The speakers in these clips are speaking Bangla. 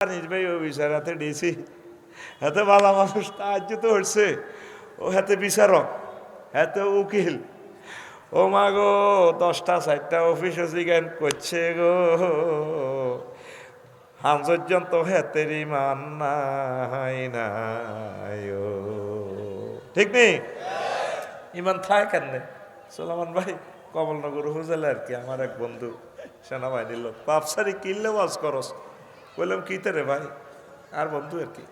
জানিস ভাই ও বিচার হাতে ডিসি হাতে ভালো মানুষ সাহায্য তো হচ্ছে, ও হাতে বিচারক, হাতে উকিল। ও মা গো, 10টা 4টা অফিস জিজ্ঞান করছে গো, হামজর্জন তো হাতের ইমান নাই নাই ও। ঠিক নেই? ইমান থাকে কেন? সোলামান ভাই কমলনগর উপজেলা আর কি, আমার এক বন্ধু সেনাবাহিনীর লোক, পাপসারি কিনলে ওয়াজ করস। বললাম কি রে ভাই? আর বন্ধু আর কি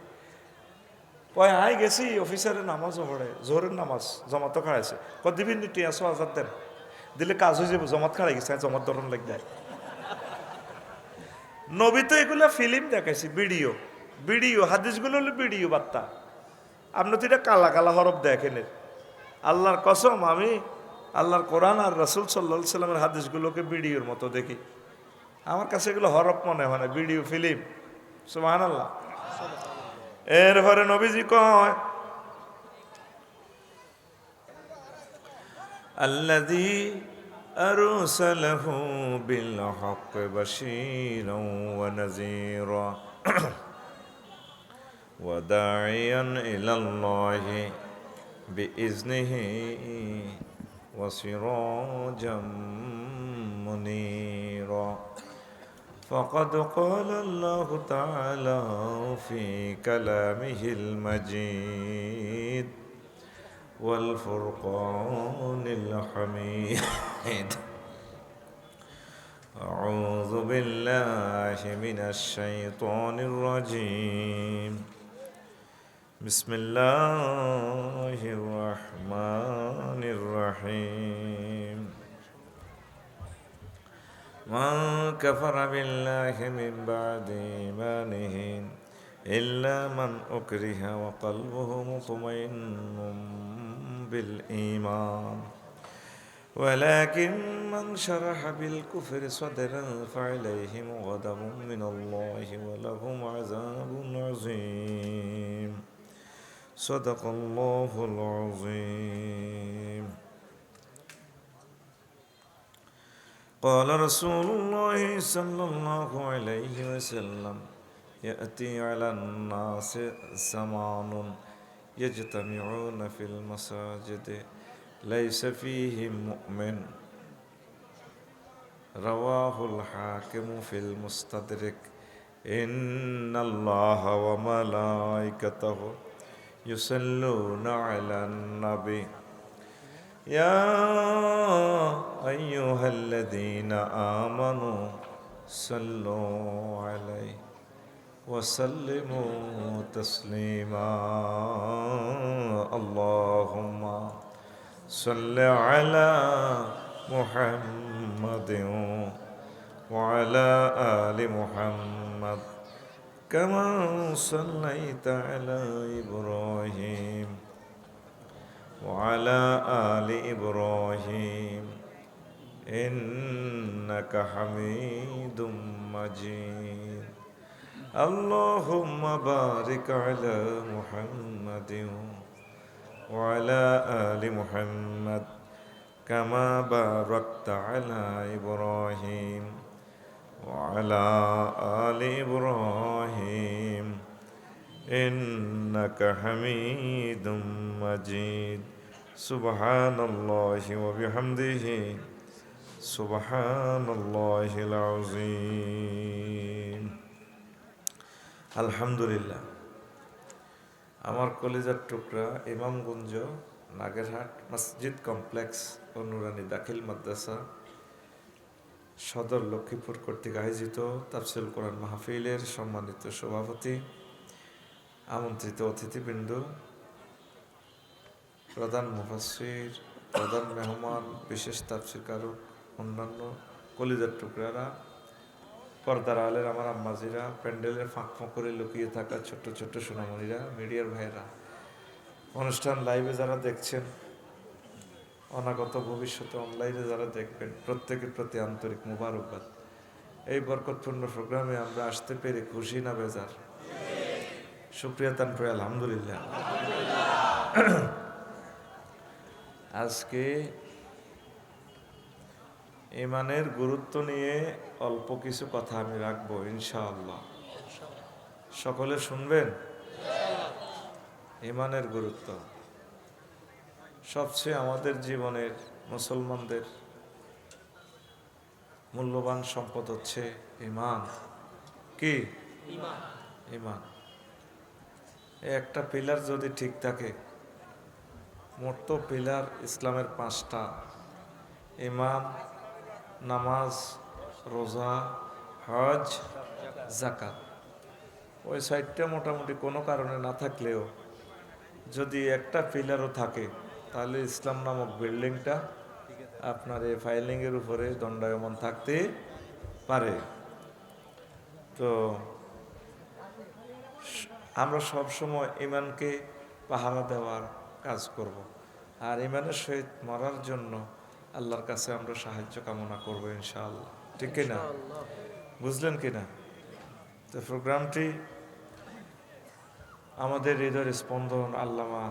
কয়, আই গেছি অফিসারের নামাজও পড়ে, জোহরের নামাজ জমাত খাড়াইছে, দিবিন টি আসো আজাদ দেন, দিলে কাজ হয়ে যাবে, জমাত খাড়াই গেছে, জমাত ধরন লাগবে। নবী তো এগুলো ফিল্ম দেখাইছি, ভিডিও ভিডিও, হাদিসগুলো হলো ভিডিও বার্তা। আপনি তো এটা কালা কালা হরফ দেখেন। আল্লাহর কসম, আমি আল্লাহর কোরআন আর রাসূল সাল্লাল্লাহু আলাইহি সাল্লামের হাদিসগুলোকে ভিডিওর মতো দেখি। আমার কাছে এগুলো হরফ মনে হয় না, ভিডিও ফিল্ম। সুবহানাল্লাহ। এরপরে নবীজি কয়, আল্লাযী আরসালাহু বিল হক বাশীরাও ওয়া নাযীরা ওয়া দাঈয়ান ইলাল্লাহি বিইজনিহি ওয়া সিরাজাম মুনীরা। فقد قال الله تعالى في كلامه المجيد والفرقان الحميد. أعوذ بالله من الشيطان الرجيم. بسم الله الرحمن الرحيم. من كفر بالله من بعد إيمانه إلا من أكره وقلبه مطمئن بالإيمان ولكن من شرح بالكفر صدرا فعليهم غضب من الله ولهم عذاب عظيم. صدق الله العظيم. قال رسول الله صلى الله عليه وسلم يأتي على الناس زمان يجتمعون في المساجد ليس فيهم مؤمن. رواه الحاكم في المستدرك. إن الله وملائكته يصلون على النبي يا أيها الذين آمنوا صلوا عليه وسلموا تسليما. اللهم صل على محمد وعلى آل محمد كما صليت على إبراهيم وعلى آل إبراهيم إنك حميد مجيد. اللهم بارك على محمد وعلى آل محمد كما باركت على إبراهيم وعلى آل إبراهيم إنك حميد مجيد. سبحان الله وبحمده سبحان الله العظيم. আলহামদুলিল্লাহ। আমার কলিজার টুকরা ইমামগঞ্জ নাগেরহাট মসজিদ কমপ্লেক্স ও নুরানি দাখিল মাদ্রাসা সদর লক্ষ্মীপুর কর্তৃক আয়োজিত তাফসীর কোরআন মাহফিলের সম্মানিত সভাপতি, আমন্ত্রিত অতিথিবৃন্দ, প্রধান মুফাসসির, প্রধান মেহমান, বিশেষ তাফসীরকারক, অন্যান্য কলিজার টুকরারা, পর্দার আলের আমার আম্মাজিরা, প্যান্ডেলের ফাঁক ফোঁকরে লুকিয়ে থাকা ছোট্ট ছোট্ট সোনামণিরা, মিডিয়ার ভাইয়েরা, অনুষ্ঠান লাইভে যারা দেখছেন, অনাগত ভবিষ্যতে অনলাইনে যারা দেখবেন, প্রত্যেকের প্রতি আন্তরিক মুবারকবাদ। এই বরকতপূর্ণ প্রোগ্রামে আমরা আসতে পেরে খুশি না বেজার? শুকরিয়া তান করে আলহামদুলিল্লাহ। আজকে ঈমানের গুরুত্ব নিয়ে অল্প কিছু কথা আমি রাখবো ইনশাআল্লাহ। সকলে শুনবেন। ইমানের গুরুত্ব সবচেয়ে আমাদের জীবনের, মুসলমানদের মূল্যবান সম্পদ হচ্ছে ইমান। কি? ইমান। একটা পিলার যদি ঠিক থাকে, মোট তো পিলার ইসলামের 5টা: ইমান, নামাজ, রোজা, হজ, যাকাত। ওই 6টা মোটামুটি কোনো কারণে না থাকলেও যদি একটা পিলারও থাকে, তাহলে ইসলাম নামক বিল্ডিংটা আপনার এই ফাইলিংয়ের উপরে দণ্ডায়মান থাকতে পারে। তো আমরা সব সময় ইমানকে পাহারা দেওয়ার কাজ করব। আর ইমানের সহিত মরার জন্য আল্লাহর কাছে আমরা সাহায্য কামনা করব ইনশাআল্লাহ। ঠিক কিনা? বুঝলেন কিনা? তো প্রোগ্রামটি আমাদের হৃদয়ের স্পন্দন আল্লামা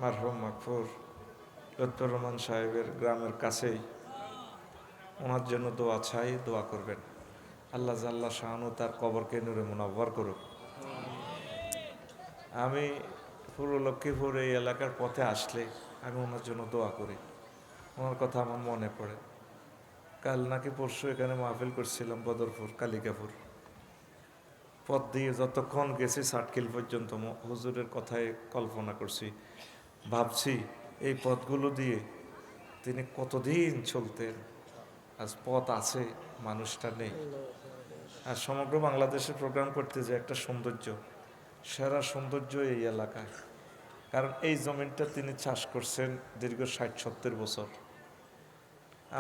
মারহুম মাগফুর লুৎফর রহমান সাহেবের গ্রামের কাছেই। ওনার জন্য দোয়া চাই, দোয়া করবেন। আল্লাহ জাল্লা শাহানু তার কবরকে নূরে মুনাব্বর করুক। আমি পুরো লক্ষ্মীপুর এই এলাকার পথে আসলে আমি ওনার জন্য দোয়া করি। ওনার কথা আমার মনে পড়ে। কাল নাকি পরশু এখানে মাহফিল করছিলাম বদরপুর, কালিকাপুর। পথ দিয়ে যতক্ষণ গেছি সাটকিল পর্যন্ত হুজুরের কথায় কল্পনা করছি, ভাবছি এই পথগুলো দিয়ে তিনি কতদিন চলতেন। আজ পথ আছে, মানুষটা নেই। আর সমগ্র বাংলাদেশে প্রোগ্রাম করতে যে একটা সৌন্দর্য, সেরা সৌন্দর্য এই এলাকায়। কারণ এই জমিনটা তিনি চাষ করছেন দীর্ঘ 60-70 বছর।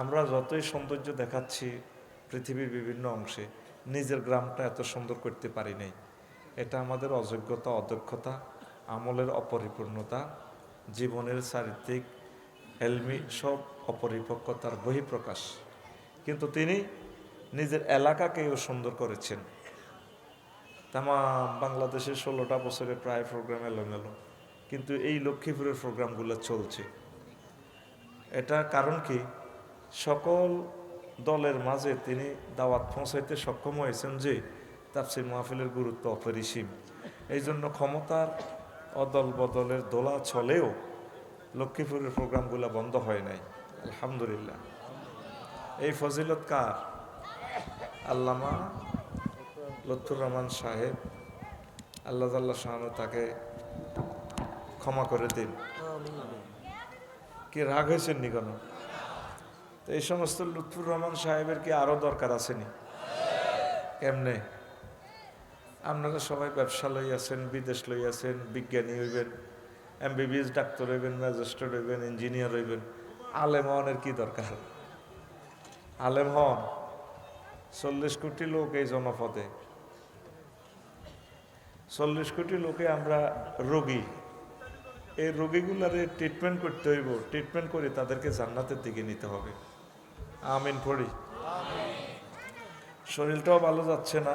আমরা যতই সৌন্দর্য দেখাচ্ছি পৃথিবীর বিভিন্ন অংশে, নিজের গ্রামটা এত সুন্দর করতে পারি নাই। এটা আমাদের অযোগ্যতা, অদক্ষতা, আমলের অপরিপূর্ণতা, জীবনের চারিত্রিক এলমি সব অপরিপক্কতার বহিঃপ্রকাশ। কিন্তু তিনি নিজের এলাকাকেও সুন্দর করেছেন। তাম বাংলাদেশের 16টা বছরে প্রায় প্রোগ্রাম এলোমেলো, কিন্তু এই লক্ষ্মীপুরের প্রোগ্রামগুলো চলছে। এটা কারণ কি? সকল দলের মাঝে তিনি দাওয়াত পৌঁছাইতে সক্ষম হয়েছেন যে তাফসীর মাহফিলের গুরুত্ব অপরিসীম। এই জন্য ক্ষমতার অদল বদলের দোলা চলেও লক্ষ্মীপুরের প্রোগ্রামগুলো বন্ধ হয় নাই, আলহামদুলিল্লাহ। এই ফজিলত কার? আল্লামা লুৎফর রহমান সাহেব, আল্লাহ জাল্লা শাহানু তাকে ক্ষমা করে দিন। কি রাগ হয়েছেন নি কেন? তো এই সমস্ত লুৎফর রহমান সাহেবের কি আরো দরকার আসেনি? কেমনে? আপনারা সবাই ব্যবসা লইয়াছেন, বিদেশ লইয়াছেন, বিজ্ঞানী হইবেন, MBBS ডাক্তার হইবেন, ম্যাজিস্ট্রেট হইবেন, ইঞ্জিনিয়ার হইবেন। আলেম হওয়ার কি দরকার? আলেম হন। 40 কোটি লোক এই জনপদে, 40 কোটি লোকে আমরা রোগী। এই রোগীগুলারে ট্রিটমেন্ট করতে হইব, ট্রিটমেন্ট করে তাদেরকে জান্নাতের দিকে নিতে হবে। আমিন পড়ি। শরীরটাও ভালো যাচ্ছে না,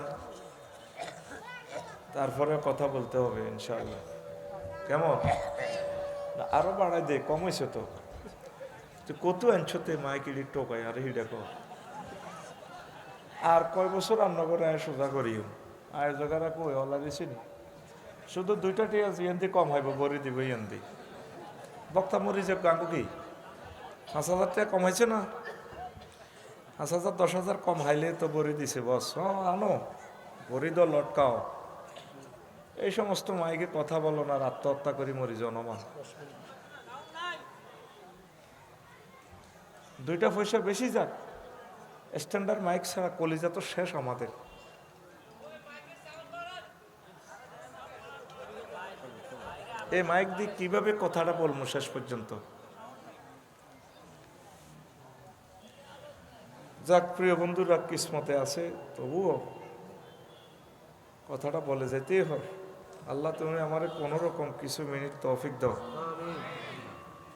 তারপরে কথা বলতে হবে ইনশাআল্লাহ। কেমন? আরো বাড়াই দে, কম হয়েছে তো। কত আনছতে মাইকিরি টোকাই আর হি দেখো। আর কয় বছর রান্না করে সোজা করিও আয়োজকেরা কই অলা দিছি নি। শুধু 2টা টিয়াজ ইয়ান্দি কম হইব, বড়ি দিব ইয়ান্দি। বক্তা মরি যে গাঙ্গু কি 5,000 টাকা কম হয়েছে না? 5,000 10,000 কম হাইলে তো বড়ি দিছে বস। আনো বড়ি দ লটকাও। এই সমস্ত মাইকে কথা বলো না, আত্মহত্যা করি মরি জনমান। 2টা পয়সা বেশি যাক, স্ট্যান্ডার্ড মাইক ছাড়া কলিজা তো শেষ আমাদের। এই মাইক দিয়ে কিভাবে কথাটা বলবো শেষ পর্যন্ত? যাক প্রিয় বন্ধুরা, কিসমতে আছে তবুও কথাটা বলে যেতেই হয়। আল্লাহ তুমি আমার 15 রকম কিছু মিনিট তৌফিক দাও।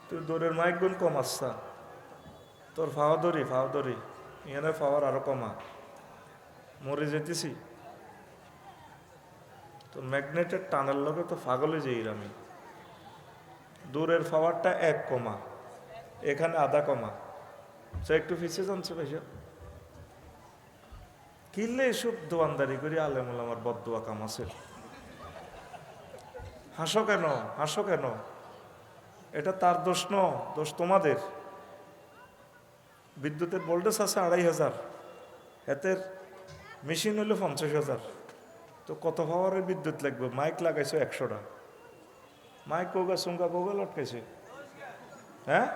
তুই দৌড়ের মাইক গুণ কম আসছা, তোর ফাওয়াদরি ইয়ানে পাওয়ার আরো কমা, মরে যেতেছি। তো ম্যাগনেটের টানের লগে তো পাগলে যাই আমি। দূরের পাওয়ারটা 1 কমা, এখানে আধা কমা, সে একটু ফিসে জানছে ভাইসা। কিনলে এসব দোয়ানদারি করি আলেমুল আমার বদুয়া কাম আছে। হাসো কেন, হাসো কেন? এটা তার দোষ ন, দোষ তোমাদের। বিদ্যুতের ভোল্টেজ আছে 2500, এতের মেশিন হইলো 50,000। তো কত পাওয়ারের বিদ্যুৎ লাগবে? মাইক লাগাইছো 100টা, মাইক কোগা সুঙ্গা কোগা লটকাইছে। হ্যাঁ,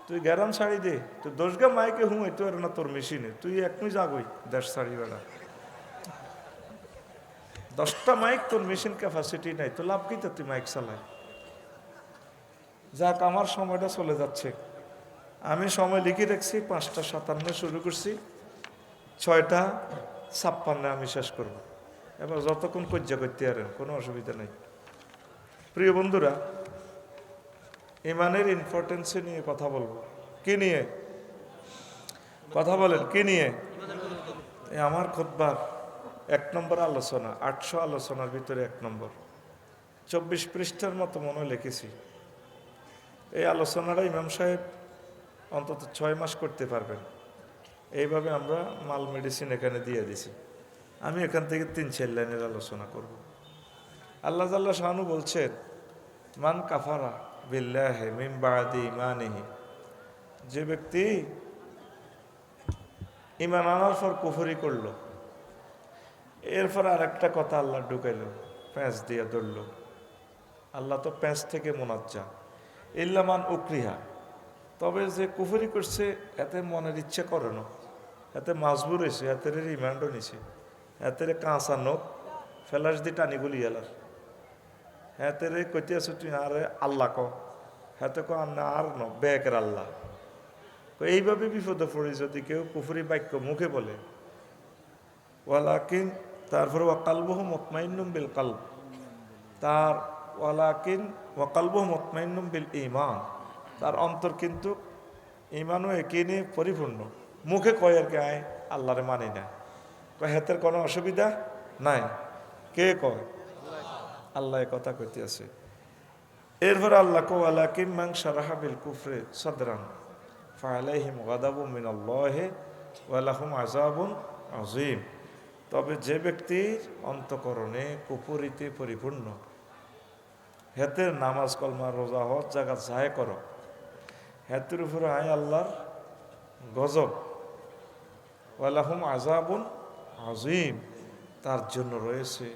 তুই গ্যারাম ছাড়ি দে, তুই 10 মাইকে হুঁই তো আর না তোর মেশিনে, তুই একটুই যাগই দেশ ছাড়ি বেড়া। 10টা মাইক তোর মেশিন ক্যাপাসিটি নাই, তো লাভ কি? তো তুই মাইক চালাই। যাক, আমার সময়টা চলে যাচ্ছে। আমি সময় লিখে রাখছি 5টা 57 শুরু করছি, 6টা 56 আমি শেষ করব। এবার যতক্ষণ কজ্জা করতে পারেন, কোনো অসুবিধা নেই। প্রিয় বন্ধুরা, ইমানের ইম্পর্টেন্সে নিয়ে কথা বলবো। কি নিয়ে কথা বলেন? কি নিয়ে? আমার খুতবার 1 নম্বর আলোচনা, 800 আলোচনার ভিতরে 1 নম্বর, 24 পৃষ্ঠার মতো মনে লিখেছি। এই আলোচনাটা ইমাম সাহেব অন্তত 6 মাস করতে পারবেন। এইভাবে আমরা মাল মেডিসিন এখানে দিয়ে দিছি। আমি এখান থেকে 3-4 লাইনের আলোচনা করব। আল্লাহ জাল্লা শানু বলছেন, মান কাফারা বিল্লাহি মিন বাদি ঈমানিহি, যে ব্যক্তি ঈমান আনার পর কুফরি করলো, এরপর আরেকটা কথা আল্লাহ ঢুকাইলো, প্যাঁচ দিয়ে ধরলো। আল্লাহ তো প্যাঁচ থেকে মুনাজ্জা। ইল্লা মান উকরিহা, তবে যে কুফরি করছে এতে মনের ইচ্ছে করে না, এতে মাজবুর হয়েছে, এতে রিমান্ডও নিছে, এতে কাঁচা নোক ফেলাস দিয়ে টানি গুলি এলার, এতে কইতে আছো তুই আরে আল্লাহ ক, হাতে ক আর ন বেকের আল্লাহ। এইভাবে বিপদে পড়ে যদি কেউ কুফরি বাক্য মুখে বলে, ওয়ালাকিন, তারপরে ওয়াকালবহু মুতমাইন্নুম বিল কালব, তার ওয়ালাকিন ওয়াকালবহু মুতমাইন্নুম বিল ঈমান, তার অন্তর কিন্তু ঈমানও একিনে পরিপূর্ণ। মুখে কয় আর কে আয় আল্লাহরে মানি না, কয় হাতের কোনো অসুবিধা নাই। কে কয়? আল্লাহ কথা কইতে আছে। এরপর আল্লাহ কো ওয়ালাকিন মান শারাহা বিল কুফরি সাদরান ফাআলাইহিম গাদাবুম মিনাল্লাহি ওয়া লাহুম আযাবুন আযীম, তবে যে ব্যক্তির অন্তঃকরণে কুফরিতে পরিপূর্ণ, হেতের নামাজ কলমা রোজা হজ জায়গা যায় করো, হেতের উপরে আয় আল্লাহর গজব, ওয়া লাহুম আযাবুন আযীম, তার জন্য রয়েছে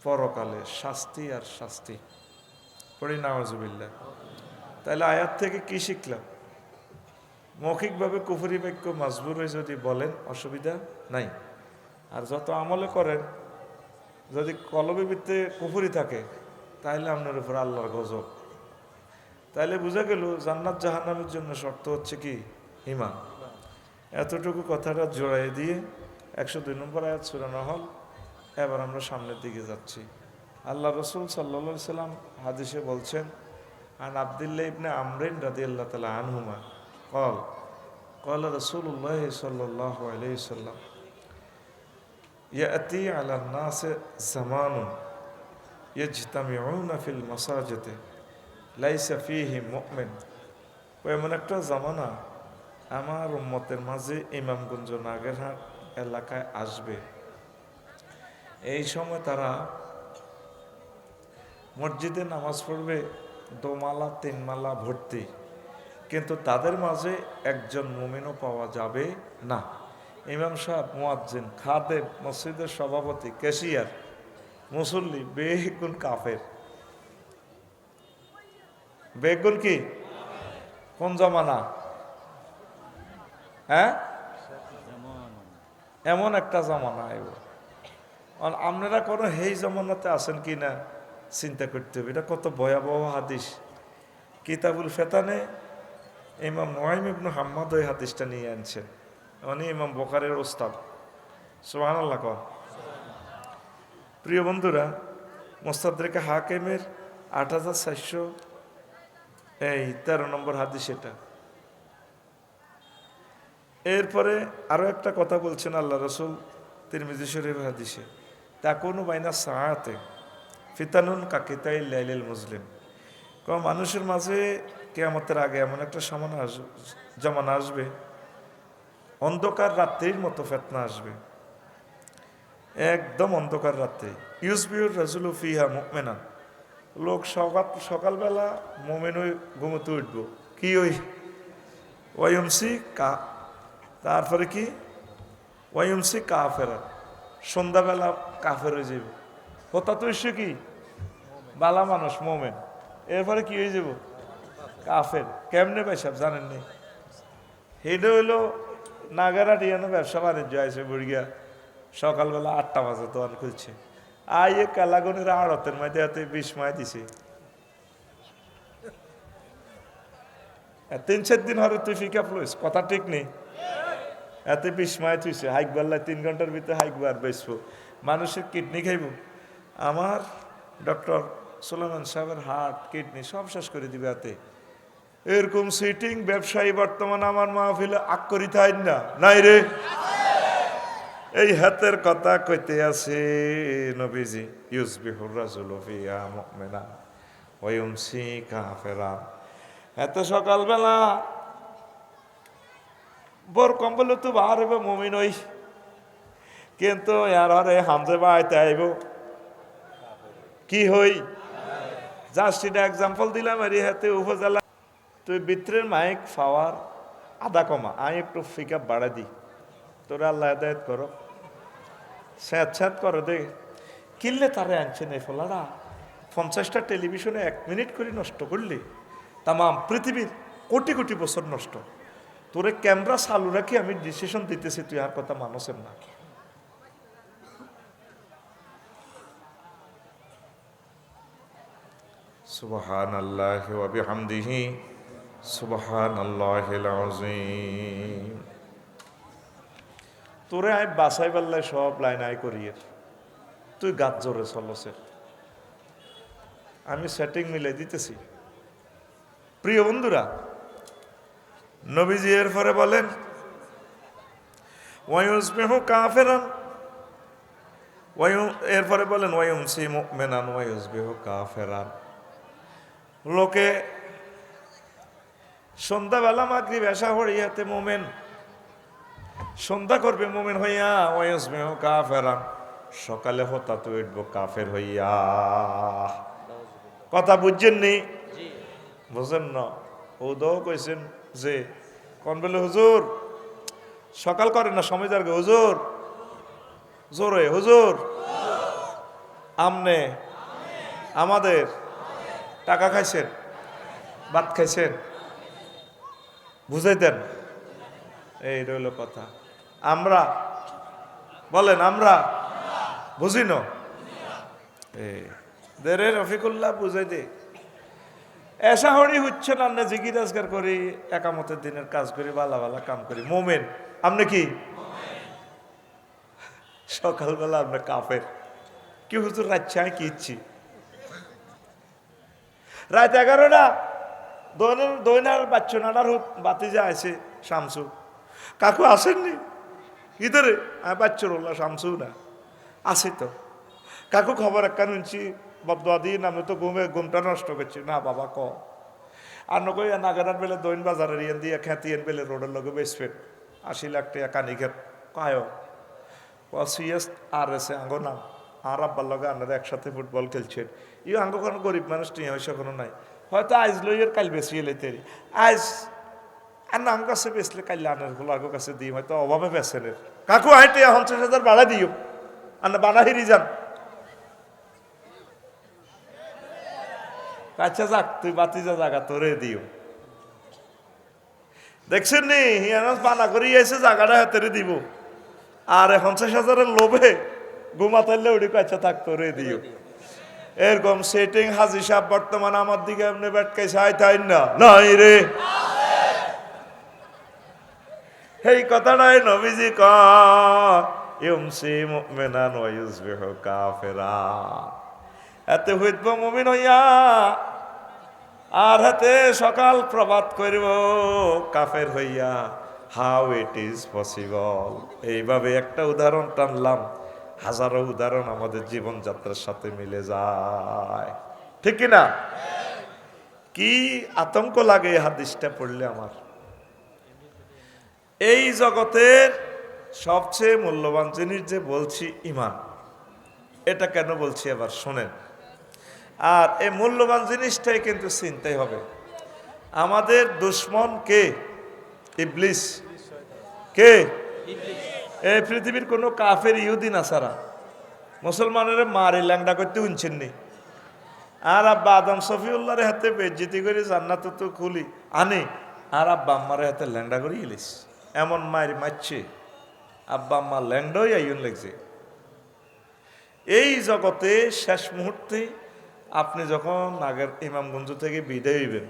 পরকালে শাস্তি আর শাস্তি। পড়ি নাউযুবিল্লাহ। তাহলে আয়াত থেকে কি শিখলাম? মৌখিকভাবে কুফরি বাক্য মাজবুর হয়ে যদি বলেন অসুবিধা নাই, আর যত আমলে করেন যদি কলবে ভিত্তে কুফরি থাকে তাহলে আপনার উপর আল্লাহর গজব। তাইলে বোঝা গেল জান্নাত জাহান্নামের জন্য শর্ত হচ্ছে কি? ঈমান। এতটুকু কথাটা জোড়াই দিয়ে 102 নম্বর আয়াত সূরা নহল। এবার আমরা সামনের দিকে যাচ্ছি। আল্লাহ রসুল সাল্লাল্লাহু আলাইহি সাল্লাম হাদিসে বলছেন, আন আব্দুল্লাহ ইবনে আমরিন রাদিয়াল্লাহু তাআলা আনহুমা قال قال رسول الله صلى الله عليه وسلم يأتي على الناس زمان يجتمعون في المساجد ليس فيه مؤمن। এমন একটা জামানা আমার উম্মতের মাঝে ইমামগঞ্জ নাগেরহাট এলাকায় আসবে, এই সময় তারা মসজিদে নামাজ পড়বে 2 মালা 3 মালা ভর্তি, কিন্তু তাদের মাঝে একজন মুমিনও পাওয়া যাবে না। ইমাম সাহেব, মুয়াজ্জিন, খাদেম, মসজিদের সভাপতি, ক্যাশিয়ার, মুসল্লি বেগুন কাফের। বেগুন কি? কোন জমানা? হ্যাঁ, এমন একটা জমানা আইব। আপনারা কোনো হেই জমানাতে আছেন কি না চিন্তা করতে হবে। এটা কত ভয়াবহ হাদিস। কিতাবুল ফেতানে ইমাম নুআইম ইবনে হাম্মাদ ওই হাদিসটা নিয়ে আনছেন। উনি ইমাম বুখারীর ওস্তাদ। সুবহানাল্লাহ। প্রিয় বন্ধুরা, মুস্তাদরিকে হাকিমের 8413 নম্বর হাদিস এটা। এরপরে আরো একটা কথা বলছেন আল্লাহ রসুল তিরমিজি শরীফ হাদিসে, তাকুনু বাইনা সাআতে ফিতানুন কাকিতাইল লাইলিল মুসলিম। মানুষের মাঝে কিয়ামতের আগে এমন একটা জামানা আসবে, অন্ধকার রাত্রির মতো ফিতনা আসবে, একদম অন্ধকার রাত্রি। ইউসবিউর রাজুলু ফিহা মুমিনান, লোক সকালবেলা মোমেন ওই ঘুমোতে উঠবো, কি ওই ওয়াইমসি কা, তারপরে কি ওয়াইমসি কাফেরা, সন্ধ্যাবেলা কাফের হয়ে যাব। হতা তো ইস্যু কি বালা মানুষ মোমেন, এরপরে কি হয়ে যাব কাফের। কেমনে পেশাব জানেন নি? হেডে হইলো নাগারা টিয়ানো ব্যবসা বাণিজ্য আছে বুড়িয়া, সকালবেলা 8টা বাজে তো আর খুলছে, আইয়ে কালাগনের আড়তের মধ্যে হাতে 20 মায় দিছে। 3-4 দিন হরে তুই ফিকাপ লইস, কথা ঠিক নেই, এতে 20 মায় তুইছে হাইক বাল্লা 3 ঘন্টার ভিতরে হাইকবার বেসবো, মানুষের কিডনি খাইব। আমার ডক্টর সুলেমান সাহেবের হার্ট কিডনি সব শেষ করে দিবে হাতে। এরকম সিটিং ব্যবসায়ী বর্তমান আমার মাহফিলে আক্করি থাই না নাই রে। এই হাতের কথা কইতে আছে নবীজি, ইউসবিহুর রাজুলু ফিহা মুমিনান ওয়া ইউমসি কাফিরা। এত সকালবেলা বর কম্বল তো বার হবে মুমিন হই, কিন্তু ইয়ার হরে হামজে বাইতে আইব কি হই। জাস্ট এটা এক্সাম্পল দিলাম। এর হাতে উপজেলা তুই বিত্রের মাইক পাওয়ার আধা কমা, আমি একটু ফিকাপ বাড়া দিই, তোরা আল্লাহ হেদায়েত করো, স্যাঁত করো দে। কিনলে তারে আনছে নেই ফলারা 50টা টেলিভিশনে 1 মিনিট করে নষ্ট করলে তামাম পৃথিবীর কোটি কোটি বছর নষ্ট। তোরে ক্যামেরা চালু রাখি আমি ডিসিশন দিতেছি, তুই আর কথা মানুষের না। সুবহানাল্লাহি ওয়া বিহামদিহি সুবহানাল্লাহিল আযীম। তোরে আই বাসাই পাল্লাই সব লাইন আই করিয়ে, তুই গাছ জোরে চলছে, আমি সেটিং মিলাই দিতেছি। প্রিয় বন্ধুরা, নবীজি এর পরে বলেন ওয়ায়ুসবিহু কাফিরান, এরপরে বলেন ওয়ায়ুমসি মুমিনান ওয়ায়ুসবিহু কাফিরান। লোকে সন্ধ্যাবেলা মাগরিব এশা হইয়াতে মোমেন, সন্ধ্যা করবে মোমেন হইয়া, ওয়ায়ুসবিহু কাফিরান, সকালে হতা তো উঠবো কাফের হইয়া। কথা বুঝছেন নি? বুঝেন না? ওদাও কইছেন যে কোন বলে হুজুর সকাল করেন না সময় যার হুজুর জোরে হুজুর আমনে আমাদের টাকা খাইছেন, ভাত খাইছেন, বুঝাই দেন। এই রইল কথা। আমরা বলেন আমরা বুঝি না, দেরে রফিকুল্লাহ বুঝাই দে। এসা হরি হচ্ছে না, আমরা জিকির আজগার করি, একামতের দিনের কাজ করি, বালা বালা কাম করি, মোমেন। আপনি কি সকালবেলা আমরা কাফের? কি হুজুর রাত আমি কি ইচ্ছি রাত 11টা দৈনার বাচ্চনাটার বাতি যা আছে শামসু কাকু আসেননি ইধারে, আমি বাচ্চরুল্লাহ শামসু না আসি তো কাকু খবর একটা শুনছি বদুয়া দিয়ে নামে তো ঘুমটা নষ্ট করছি না বাবা ক আর নকই নাগারার বেলে দৈন বাজারের ইয়েন দিয়ে খ্যাতিয়েন বেলে রোডের লগে বেসবেন 80 লাখ টাকা কানি খেত কায় সিএস আর এসে আঙ্গ নাম আর আব্বার লগে আপনারা একসাথে ফুটবল খেলছেন। ইউ আঙ্গ কোনো গরিব মানুষ টিয়া পয়সা কোনো নাই, হয়তো আইজ লইয়ের কাল বেশি এলে তেরি আইজ আর নাম কাছে বেসলে কাল আনার গোলাগো কাছে দিই, হয়তো অভাবে বেসেনের কাকু আইটে 50,000 বাড়া দিও আর বানা হিরি যান। আচ্ছা যাক তুই বাতি যা জায়গা তোরে দিও, দেখছেন নি হিয়ানাস বানা করি এসে জায়গাটা হাতে দিব আর 50,000-এর লোভে ঘুমাতাইলে ওটি আচ্ছা থাক তোরে দিও। এরকম সেটিং হাজি সাহেব বর্তমান আমার দিকে এমনি বেটকাইছে আই তাই না নাই রে। এই কথাটাই নবীজি কয় ইউমসি মুমিনান ওয়া ইউসবিহু কাফিরা, এতে হইব মুমিন হইয়া আর হাতে সকাল প্রভাত করব কাফের হইয়া। How it is possible. এইভাবে একটা উদাহরণ টানলাম, হাজারো উদাহরণ আমাদের জীবনযাত্রার সাথে মিলে যায়, ঠিক কিনা? কি আতঙ্ক লাগে এই হাদিসটা পড়লে আমার। এই জগতের সবচেয়ে মূল্যবান জিনিস যে বলছি ইমান, এটা কেন বলছি এবার শোনেন। আর এই মূল্যবান জিনিসটাই কিন্তু চিনতেই হবে। আমাদের দুশ্মন কে? ইবলিস। কে? এই পৃথিবীর কোনো কাফের ইহুদি নাসারা মুসলমানের মারি ল্যাংডা করতে উনছেন নি। আর আব্বা আদম শফিউল্লাহর হাতে বেজ্জিতি করে জান্নাত তো খুলি আনে, আর আব্বা আম্মার হাতে ল্যাংডা করে ইলিস এমন মারি মারছে, আব্বা আম্মা ল্যাংডাই আইন লাগছে। এই জগতে শেষ মুহূর্তে আপনি যখন আগের ইমামগঞ্জ থেকে বিদায় হইবেন,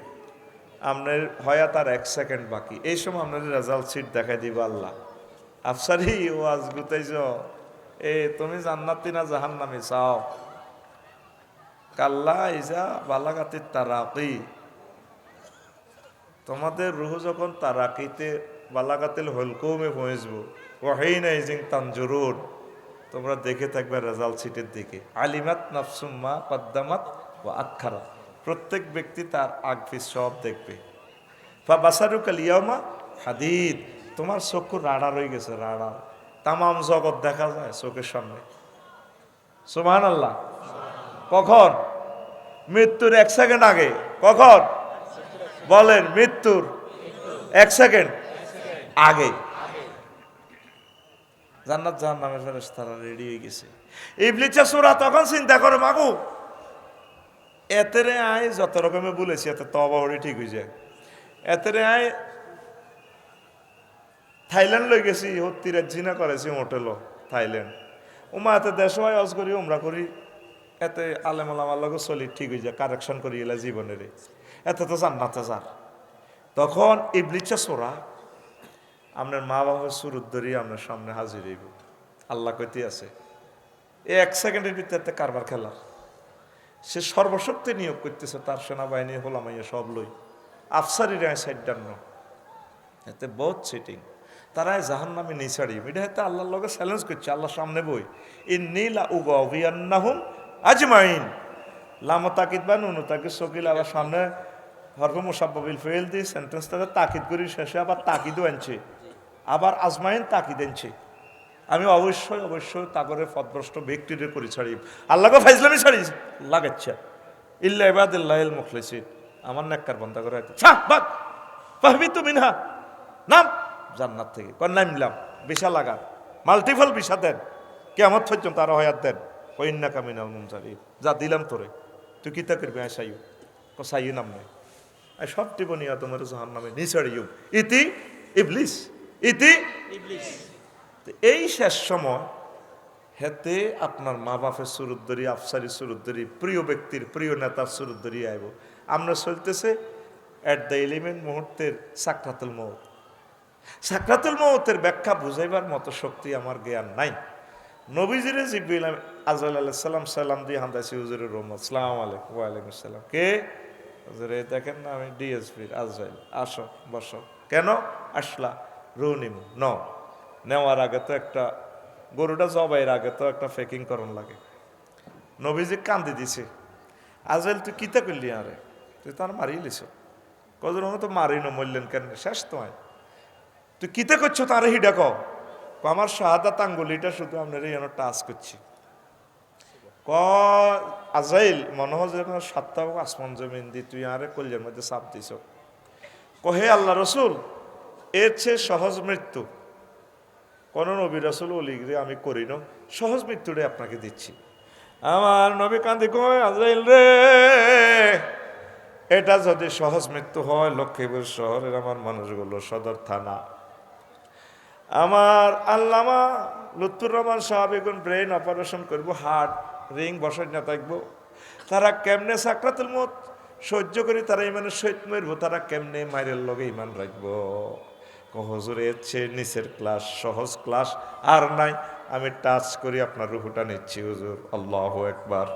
আপনার হয়া তার 1 সেকেন্ড বাকি, এই সময় আপনার রেজাল্ট সিট দেখাই দিব আল্লাহ। আফসারি ও আজ গুতাইছ, তুমি জান্নাতি না জাহান্নামী চাও? কাল্লা ইজা বালাগাতির তারাকি, তোমাদের রুহ যখন তারাকিতে বালাগাতিল হলকুমে পৌঁছবো, ওয়াহিনা ইজিং তানজুরুন, তোমরা দেখে থাকবে রেজাল্ট সিটের দিকে। আলিমাত নাফসুম্মা কদ্দামাত ও আক্ষারা, প্রত্যেক ব্যক্তি তার আগফি সব দেখবে। বা বাসারুকাল ইয়ামা হাদিদ, তোমার চক্ষু রাডা রয়ে গেছে, রাডা, তামাম জগৎ দেখা যায় চোখের সামনে। সুবহানাল্লাহ। কখন? মৃত্যুর 1 সেকেন্ড আগে। কখন বলেন? মৃত্যুর 1 সেকেন্ড আগে। জান্নাত জাহান্নামের ফেরেশতারা রেডি হয়ে গেছে। ইবলিসের সূরা তখন চিন্তা করে, মাগো এতেরে আয় যত রকমে বলেছি এতে তওবা হয়ে ঠিক হয়ে যায়। এতেরে আয় থাইল্যান্ড লই গেছি, হত্তির জিনা করেছি হোটেল থাইল্যান্ড, উমা এতে দেশ হয় অজ করি উমরা করি, এতে আলেম আলামার লগে চলি ঠিক হয়ে যায়, কারেকশন করি এলা জীবনের, এতে তো জান্নাতে যার। তখন ইবলিসের সূরা আপনার মা বাবার সুরত ধরি আপনার সামনে হাজির হইব। আল্লাহ কইতে আছে এই 1 সেকেন্ডের ভিতরে কারবার খেলার, সে সর্বশক্তি নিয়োগ করতেছে, তার সেনাবাহিনী হোলামাইয়া সব লই, আফসারি রায় 57, এতে বহুত সিটিং, তারাই জাহান্নামে নিছাড়ি। এটা হাতে আল্লাহর লগে চ্যালেঞ্জ করছে, আল্লাহ সামনে বই, ইন্নী লা উগাউবিয়ান্নাহুম আজমাইন, লাম তাকিদ বা নুন তাকিদ সকিল, আবার সামনে হরফ মুসাব্বাবিল ফেল দিয়ে সেন্টেন্সটাকে তাকিদ করি, শেষে আবার তাকিদও আনছে, আবার আজমাইন তাকিদ আনছে। আমি অবশ্যই অবশ্যই তাগরে পথভ্রষ্ট ব্যক্তিদের করি ছাড়ি, আল্লাহকে ফাইজলামি ছাড়ি লাগাচ্ছে, ইল্লা ইবাদিল্লাহিল মুখলিসিন, আমার নেককার বান্দা করে শাহবাগ ফাহবিতু মিনহা, নাম জান্নাত থেকে, কোন নামলাম, বিশা লাগা, মাল্টিপল বিশা দেন, কিয়ামত পর্যন্ত আরো হায়াত দেন, ওই ইন্নাকা মিনাল মুনজারিন, যা দিলাম তোরে, তুই কিতা করবি? আয় সাইয়ু, কো সাইয়ু নাম নাই, আয় সব টিপনিয়া তোমার জাহান্নামে নিছাড়িও, ইতি ইবলিস, ইতি ইবলিস। এই শেষ সময় হেতে আপনার মা বাপের সুরত ধরি, আফসারি সুরত ধরি, প্রিয় ব্যক্তির প্রিয় নেতার সুরত ধরি আইব। আমরা চলতেছে এট দ্য 11 মুহূর্তের সাকরাতুল মউত। সাকরাতুল মউতের ব্যাখ্যা বুঝাইবার মতো শক্তি আমার জ্ঞান নাই। নবীজিরে জিবরিল আজরাইল আলাইহিস সালাম সালাম দিয়ে হান্দাসি হুজুরের রহমত, আসসালামু আলাইকুম। ওয়া আলাইকুম আসসালাম। কে? হুজুরে দেখেন না আমি ডিএসপির আজরাইল, আসো বসো। কেন আসলা? রুনিম ন, নেওয়ার আগে তো একটা গরুটা জবাইয়ের আগে তো একটা ফেকিং করণ লাগে। নবীজি কান্দি দিছে, আজরাইল তুই কিতা করলি? আরে তুই তো আর মারিয়ে লিছ, কজন তো মারি ন, মরলেন কেন? শেষ তোমায় তুই কিতা করছো তারে হিডা ক, আমার শাহাদাত আঙ্গুলিটা শুধু আপনার এই টাচ করছি। ক আজরাইল মনে হয় যেন 7টা আসমান জমিন দি তুই আরে কলজের মধ্যে চাপ দিছ। কহে আল্লাহ রসুল, এর চেয়ে সহজ মৃত্যু কোন নবী রাসূল ওলিগরে আমি করি না, সহজ মৃত্যুটা আপনাকে দিচ্ছি। আমার নবী কান্দি কয়, আজরাইল রে, এটা যদি সহজ মৃত্যু হয়, লক্ষ্মীপুর শহরের আমার মানুষগুলো সদর থানা, আমার আল্লামা লুৎফুর রহমান সাহেব ব্রেন অপারেশন করব, হার্ট রিং বসাই না থাকবো, তারা কেমনে সাকরাতুল মউত সহ্য করি, তারা ইমানের সহিত মরবো, তারা কেমনে মায়ের লগে ইমান রাখবো। হুজুর এর চেয়ে নিচের ক্লাস, সহজ ক্লাস আর নাই, আমি টাচ করি আপনার রুহুটা নিচ্ছি হুজুর। আল্লাহু আকবার।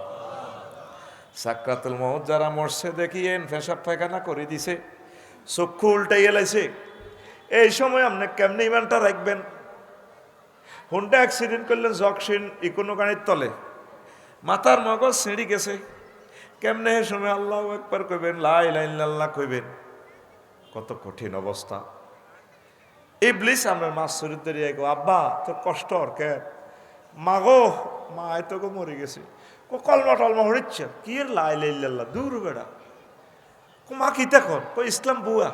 সাকরাতুল মউত যারা মরছে দেখিয়েন পেশাব পায়খানা করে দিছে, চক্ষু উল্টাই এলাইছে, এই সময় আপনি কেমনে ইমানটা রাখবেন? হুন্ডা অ্যাক্সিডেন্ট করলেন জকশিন ইকোনো গাড়ির তলে, মাথার মগজ ছিঁড়ি গেছে, কেমনে এই সময় আল্লাহু আকবার কইবেন, লা ইলাহা ইল্লাল্লাহ কইবেন? কত কঠিন অবস্থা। ইবলিস আমরা মাছ শরীর ধরিয়ে গো, আব্বা তোর কষ্ট আর কে? মাগো, মা তোকে মরে গেছে। কলমা টলমা হরিচ্ছে কি এর লাই লাইল্লাহ দূর বেড়া। মা কি তখন ইসলাম বুয়া।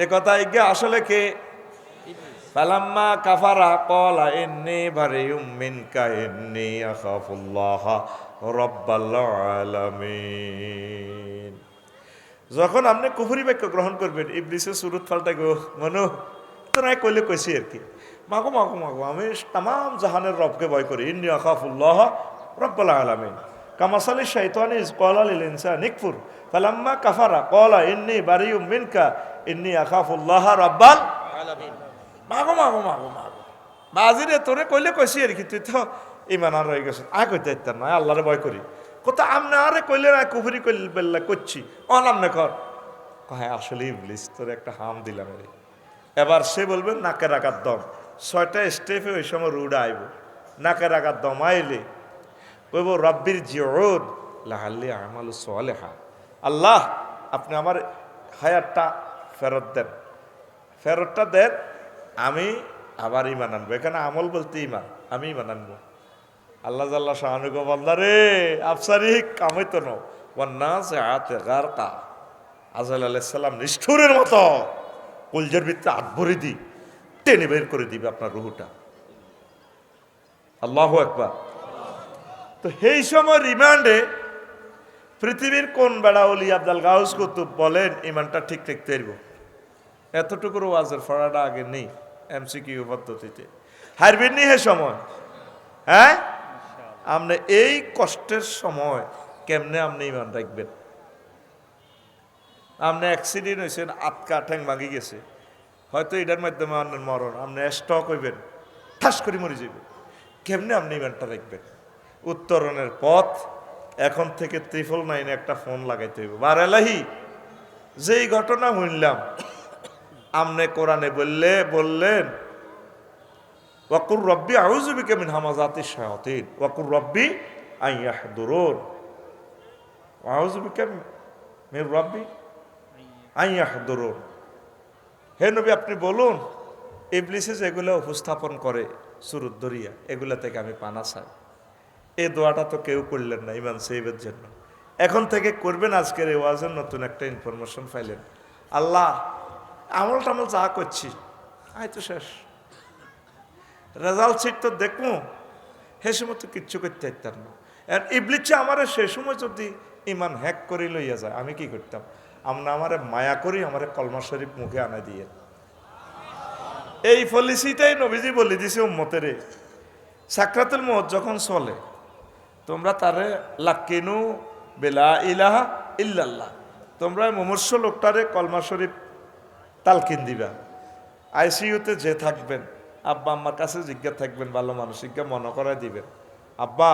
এ কথা ইগে আসলে কে? ফালাম্মা কাফারা ক্বালা ইন্নী বারিউম মিনকা ইন্নী আখাফুল্লাহ রাব্বাল আলামিন। যখন আপনি কুফরি বাক্য গ্রহণ করবেন, ইবলিসের সুরত পাল্টা গো মনো তোরা কইলে কইছি আর কি, মাগো মাগো মাগো আমি তাম জাহানের রবকে ভয় করি। ইন্নী আখাফুল্লাহ রাব্বাল আলামিন। কামাসালি শাইতানি ইয ক্বালা লিল ইনসানি ইকফুর ফালাম্মা কাফারা ক্বালা ইন্নী বারিউম মিনকা ইন্নী আখাফুল্লাহ রাব্বাল আলামিন। মাগো মাগো মাগো মাগো বাজিরে তোরে কইলে কইছি আর কি, তুই তো ইমান আর রয়ে গেছে। আয় কইতে ইত্যার নয়, আল্লাহরে ভয় করি। কোথা আমনে আরে কইলে না কুফরি কইলে বেল্লা করছি অনামনে কর। হ্যাঁ আসলে ইবলিস তোর একটা হাম দিলাম রে। এবার সে বলবে নাকের আঘাত দম। 6টা স্টেপে ওই সময় রুড আইব। নাকের আঘাত দম আইলে কইব রব্বির জিউদ লাআল্লি আমালু সালিহা। আল্লাহ আপনি আমার হায়াতটা ফেরত দেন, ফেরতটা দেন, আমি আবার ইমান আনবো। এখানে আমল বলতে ইমান, আমি ইমান আনবো। আল্লাহ জাল্লা শাহানুগো বললা রে আফসারি কামাইতো ন ওয়ান্নাসিআতি গারকা। আজরাইল আলাইহিস সালাম নিষ্ঠুরের মতো কলজের ভিতরে হাত ভরে দি টেনে বের করে দিবে আপনার রুহটা। আল্লাহু আকবার। তো এই সময় রিমান্ডে পৃথিবীর কোন বেড়া ওলি আব্দুল গাউস কুতুব বলেন ইমানটা ঠিক রাখতে পারব? এতটুকুর ওয়াজের ফড়াটা আগে নেই এমসিকিউ পদ্ধতিতে। হারবেন নি হে সময়? হ্যাঁ, আপনি এই কষ্টের সময় কেমনে আপনি ইমান রাখবেন? আপনি অ্যাক্সিডেন্ট হয়েছেন, আটকা ঠ্যাং ভাঙি গেছে, হয়তো এটার মাধ্যমে আপনার মরণ, আপনি স্টক হইবেন, ঠাস করে মরে যাবেন। কেমনে আপনি ইমানটা রাখবেন? উত্তরণের পথ এখন থেকে 999 একটা ফোন লাগাইতে হইব। বার এলাহি যেই ঘটনা শুনলাম আমনে কোরআনে বললেন ওয়াকুর রব্বি আউযু বিকা মিন হামাযাতিশ শায়াতিন ওয়াকুর রব্বি আন ইয়াহদুরুন। আউযু বিকা মিন রব্বি আন ইয়াহদুরুন। হে নবী আপনি বলুন ইবলিসে যেগুলো উপস্থাপন করে সুরত দরিয়া, এগুলা থেকে আমি পানা চাই। এই দোয়াটা তো কেউ করলেন না ইমান সেভের জন্য। এখন থেকে করবেন। আজকের এই ওয়াজের নতুন একটা ইনফরমেশন পাইলেন। আল্লাহ আমল টামল যা করছি আয় তো শেষ, রেজাল্ট সিট তো দেখবো, সে সময় তো কিচ্ছু করতে পারতাম না। আর ইবলিসে আমারে সে সময় যদি ইমান হ্যাক করে লইয়া যায় আমি কি করতাম? আমারে মায়া করি আমারে কলমা শরীফ মুখে আনা দিয়ে। এই পলিসিটাই নবীজি বলে দিছে উম্মতের। সাকরাতুল মউত যখন চলে তোমরা তারে লাকিনু বিলা ইলাহা ইল্লাল্লাহ, তোমরা মুমূর্ষ লোকটারে কলমা শরীফ তালকিন দিবা। আইসিইউতে যে থাকবেন আব্বা আম্মার কাছে জিজ্ঞাসা থাকবেন, ভালো মানসিককে মনে করায় দিবেন, আব্বা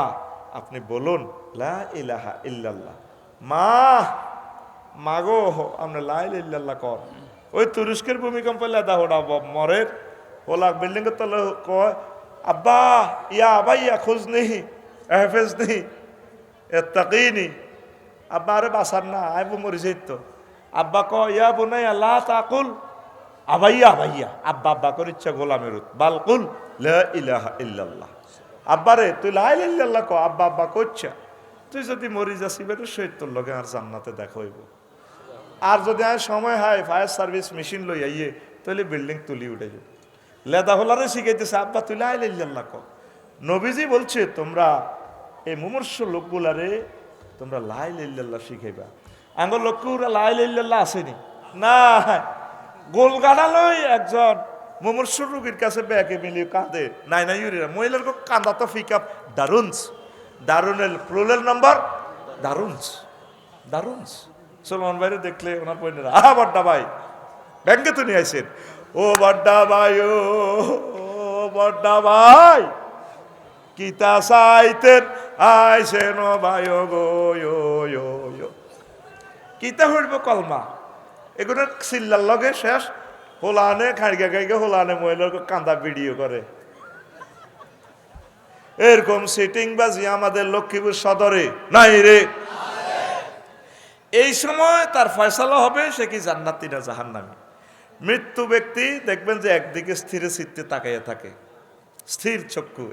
আপনি বলুন লা ইলাহা ইল্লাল্লাহ। মা মাগো আপনি লা ইলাহা ইল্লাল্লাহ কর। ওই তুরস্কের ভূমিকম্প লেদা হোড়া মরের হোলা বিল্ডিং এর তলে কয় আব্বা ইয়া আবাইয়া খোঁজ নেই হেফেজ নেই এত্তাকিনি। আব্বা আরে বাসার না আইবো মরে যাইত তো। আব্বা ক ইয়া বুনাইয়া লা তাকুল আবাইয়া আবাইয়া। আব্বা আব্বা করে ইচ্ছা গোলামের বালকুল লা ইলাহা ইল্লাল্লাহ। আব্বারে তুই লা ইলাহা ইল্লাল্লাহ ক। আব্বা আব্বা করছা তুই যদি মরি যাসি বেরো শহীদ তোর লগে আর জান্নাতে দেখা হইব। আর যদি আর সময় হয় ফায়ার সার্ভিস মেশিন লই আইয়ে তাহলে বিল্ডিং তুলি উঠে যাবে। লেদা হোলারে শিখাইতেছে আব্বা তুই লা ইলাহা ইল্লাল্লাহ ক। নবীজি বলছে তোমরা এই মুমূর্ষ লোকগুলারে তোমরা লা ইলাহা ইল্লাল্লাহ শিখাইবা। আঙ্গুর লোকগুলা লা ইলাহা ইল্লাল্লাহ আসেনি না, গোলগাড়ালই একজন মুমূর্ষ রোগীর কাছে ব্যাগে মিলিয়ে কাঁদে নাই নাই ইউরিয়া মহিলার কান্দা তো ফিকাপ দারুনস দারুনের প্লুরাল নাম্বার দারুনস দারুনস। সলমান ভাইরে দেখলে ওনার পয়েন্টেরা আহা বড্ডা ভাই ব্যাংকে তো নিয়ে আইসেন। ও বড্ডা ভাই ও বড্ডা ভাই কিতা চাইতেন আইসেন ও ভাই ও গো কিতা হইব কলমা এগুলো চিল্লার লগে শেষ। হোলানে খাইগে খাইগে হোলানে মহিলার কান্দা ভিডিও করে। এরকম সিটিং বাজি আমাদের লক্ষ্মীপুর সদরে নাই রে। এই সময় তার ফয়সালা হবে সে কি জান্নাতি না জাহান্নামী। মৃত্যু ব্যক্তি দেখবেন যে একদিকে স্থির চিত্তে তাকাইয়া থাকে, স্থির চক্ষু,